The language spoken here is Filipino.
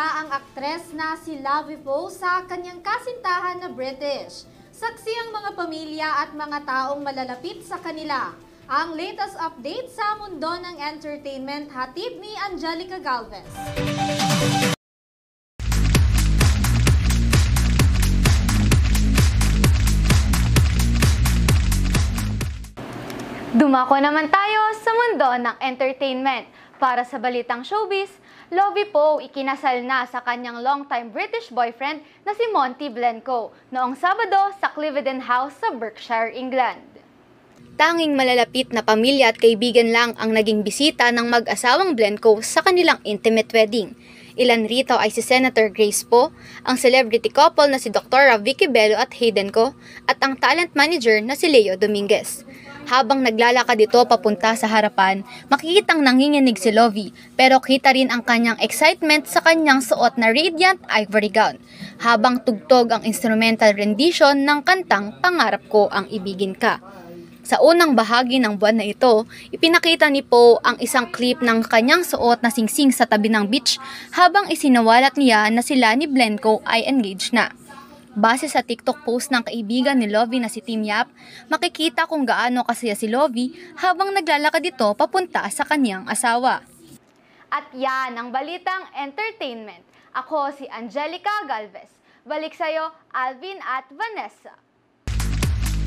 Ang aktres na si Lovie Poe sa kanyang kasintahan na British. Saksi ang mga pamilya at mga taong malalapit sa kanila. Ang latest update sa mundo ng entertainment hatid ni Angelica Galvez. Dumako naman tayo sa mundo ng entertainment. Para sa balitang showbiz, Lovie Poe ikinasal na sa kanyang longtime British boyfriend na si Monty Blencowe noong Sabado sa Cliveden House sa Berkshire, England. Tanging malalapit na pamilya at kaibigan lang ang naging bisita ng mag-asawang Blencowe sa kanilang intimate wedding. Ilan rito ay si Senator Grace Poe, ang celebrity couple na si Dr. Vicky Bello at Hayden Ko, at ang talent manager na si Leo Dominguez. Habang naglalakad ito papunta sa harapan, makikitang nanginginig si Lovie, pero kita rin ang kanyang excitement sa kanyang suot na radiant ivory gown, habang tugtog ang instrumental rendition ng kantang Pangarap Ko Ang Ibigin Ka. Sa unang bahagi ng buwan na ito, ipinakita ni Poe ang isang clip ng kanyang suot na singsing sa tabi ng beach habang isinawalat niya na sila ni Blencowe ay engaged na. Base sa TikTok post ng kaibigan ni Lovie na si Tim Yap, makikita kung gaano kasaya si Lovie habang naglalakad ito papunta sa kanyang asawa. At yan ang balitang entertainment. Ako si Angelica Galvez. Balik sa'yo, Alvin at Vanessa.